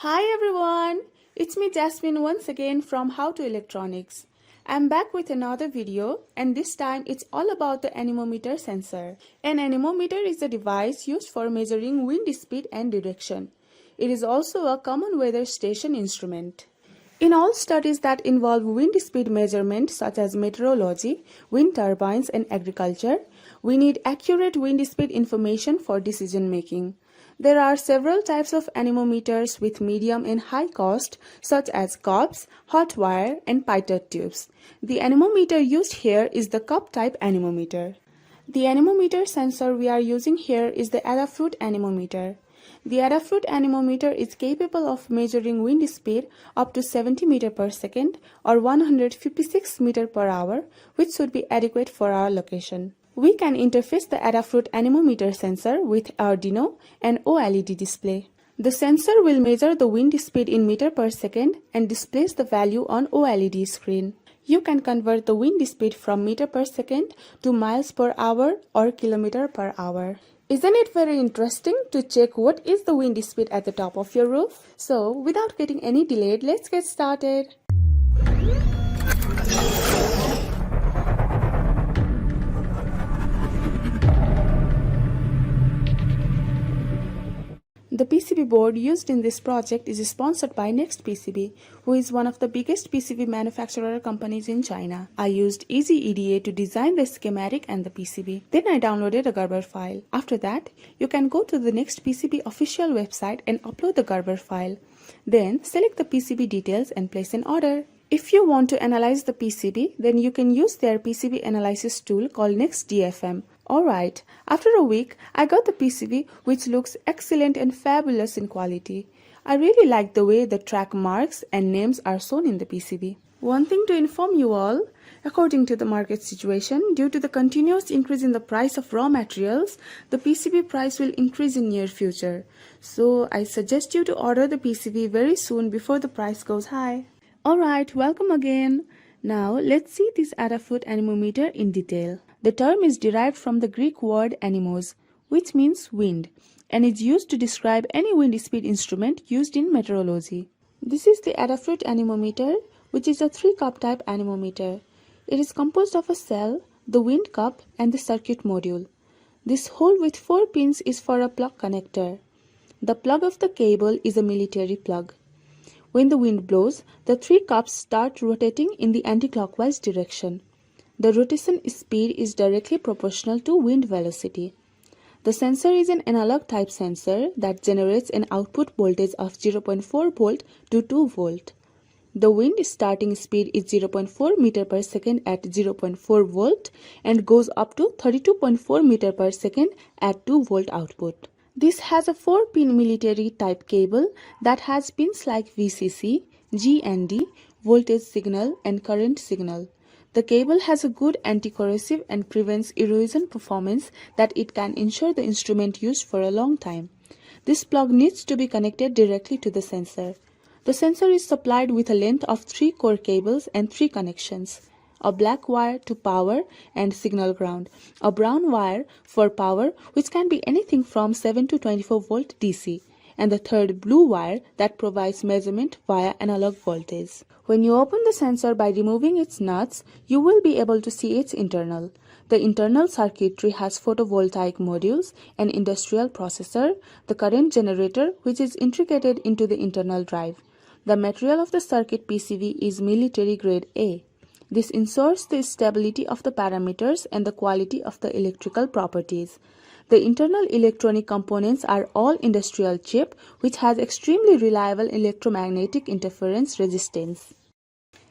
Hi everyone, it's me Jasmine once again from How to Electronics. I'm back with another video and this time it's all about the anemometer sensor. An anemometer is a device used for measuring wind speed and direction. It is also a common weather station instrument. In all studies that involve wind speed measurement such as meteorology, wind turbines and agriculture, we need accurate wind speed information for decision making. There are several types of anemometers with medium and high cost such as cups, hot wire and pitot tubes. The anemometer used here is the cup type anemometer. The anemometer sensor we are using here is the Adafruit Anemometer. The Adafruit Anemometer is capable of measuring wind speed up to 70 meter per second or 156 meter per hour, which should be adequate for our location. We can interface the Adafruit Anemometer sensor with Arduino and OLED display. The sensor will measure the wind speed in meter per second and displays the value on OLED screen. You can convert the wind speed from meter per second to miles per hour or kilometer per hour. Isn't it very interesting to check what is the wind speed at the top of your roof? So, without getting any delayed, let's get started. The PCB board used in this project is sponsored by Next PCB, who is one of the biggest PCB manufacturer companies in China. I used Easy EDA to design the schematic and the PCB. Then I downloaded a Gerber file. After that, you can go to the Next PCB official website and upload the Gerber file. Then select the PCB details and place an order. If you want to analyze the PCB, then you can use their PCB analysis tool called NextDFM. Alright, after a week, I got the PCB which looks excellent and fabulous in quality. I really like the way the track marks and names are shown in the PCB. One thing to inform you all, according to the market situation, due to the continuous increase in the price of raw materials, the PCB price will increase in near future. So I suggest you to order the PCB very soon before the price goes high. Alright, welcome again. Now let's see this Adafruit Anemometer in detail. The term is derived from the Greek word anemos, which means wind, and is used to describe any wind speed instrument used in meteorology. This is the Adafruit Anemometer, which is a 3-cup type anemometer. It is composed of a cell, the wind cup, and the circuit module. This hole with 4 pins is for a plug connector. The plug of the cable is a military plug. When the wind blows, the 3 cups start rotating in the anti-clockwise direction. The rotation speed is directly proportional to wind velocity. The sensor is an analog type sensor that generates an output voltage of 0.4 volt to 2 volt. The wind starting speed is 0.4 meter per second at 0.4 volt and goes up to 32.4 meter per second at 2 volt output. This has a 4-pin military type cable that has pins like VCC, GND, voltage signal and current signal. The cable has a good anti-corrosive and prevents erosion performance that it can ensure the instrument used for a long time. This plug needs to be connected directly to the sensor. The sensor is supplied with a length of 3 core cables and 3 connections. A black wire to power and signal ground, a brown wire for power which can be anything from 7 to 24 volt DC, and the third blue wire that provides measurement via analog voltage. When you open the sensor by removing its nuts, you will be able to see its internal. The internal circuitry has photovoltaic modules, an industrial processor, the current generator which is integrated into the internal drive. The material of the circuit PCB is military grade A. This ensures the stability of the parameters and the quality of the electrical properties. The internal electronic components are all industrial chip which has extremely reliable electromagnetic interference resistance.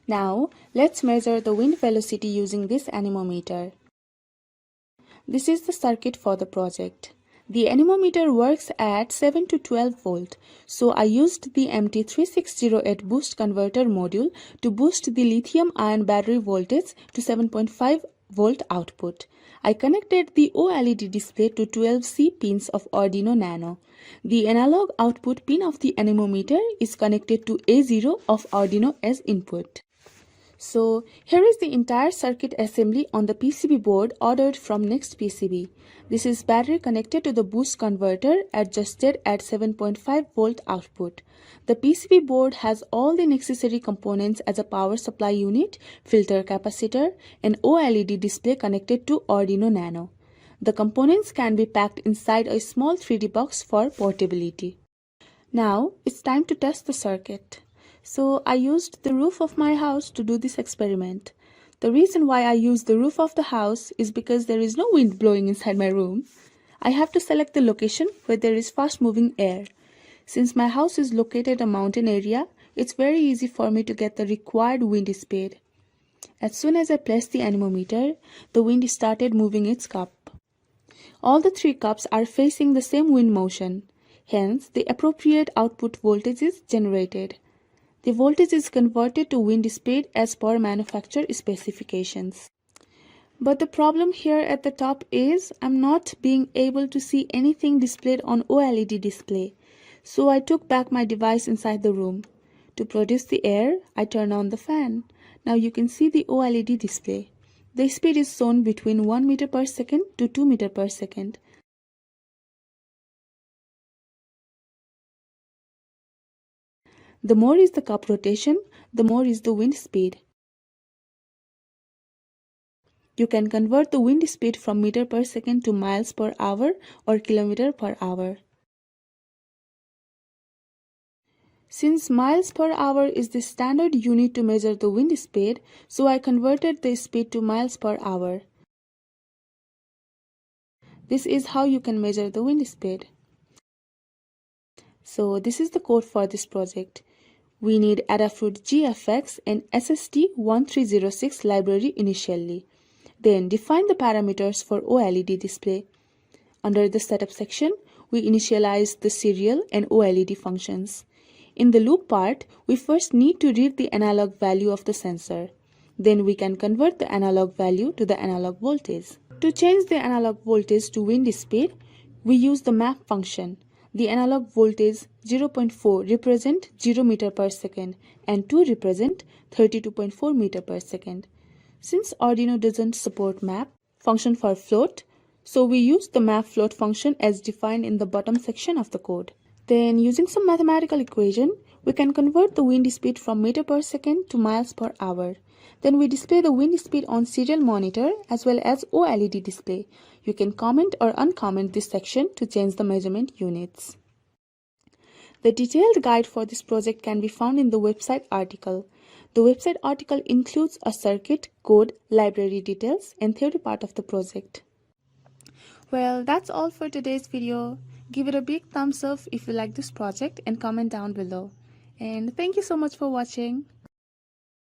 Now, let's measure the wind velocity using this anemometer. This is the circuit for the project. The anemometer works at 7 to 12 volt, so I used the MT3608 boost converter module to boost the lithium-ion battery voltage to 7.5 volt output. I connected the OLED display to 12C pins of Arduino Nano. The analog output pin of the anemometer is connected to A0 of Arduino as input. So here is the entire circuit assembly on the PCB board ordered from Next PCB. This is battery connected to the boost converter adjusted at 7.5 volt output. The PCB board has all the necessary components as a power supply unit, filter capacitor, and OLED display connected to Arduino Nano. The components can be packed inside a small 3D box for portability. Now it's time to test the circuit. So I used the roof of my house to do this experiment. The reason why I used the roof of the house is because there is no wind blowing inside my room. I have to select the location where there is fast moving air. Since my house is located in a mountain area, it's very easy for me to get the required wind speed. As soon as I placed the anemometer, the wind started moving its cup. All the three cups are facing the same wind motion. Hence, the appropriate output voltage is generated. The voltage is converted to wind speed as per manufacturer specifications. But the problem here at the top is I'm not being able to see anything displayed on OLED display. So I took back my device inside the room. To produce the air, I turn on the fan. Now you can see the OLED display. The speed is shown between 1 meter per second to 2 meter per second. The more is the cup rotation, the more is the wind speed. You can convert the wind speed from meter per second to miles per hour or kilometer per hour. Since miles per hour is the standard unit to measure the wind speed, so I converted the speed to miles per hour. This is how you can measure the wind speed. So this is the code for this project. We need Adafruit GFX and SST1306 library initially. Then define the parameters for OLED display. Under the setup section, we initialize the serial and OLED functions. In the loop part, we first need to read the analog value of the sensor. Then we can convert the analog value to the analog voltage. To change the analog voltage to wind speed, we use the map function. The analog voltage 0.4 represent 0 meter per second and 2 represent 32.4 meter per second. Since Arduino doesn't support map function for float, so we use the map float function as defined in the bottom section of the code. Then using some mathematical equation, we can convert the wind speed from meter per second to miles per hour. Then we display the wind speed on serial monitor as well as OLED display. You can comment or uncomment this section to change the measurement units. The detailed guide for this project can be found in the website article. The website article includes a circuit, code, library details, and theory part of the project. Well, that's all for today's video. Give it a big thumbs up if you like this project and comment down below. And thank you so much for watching.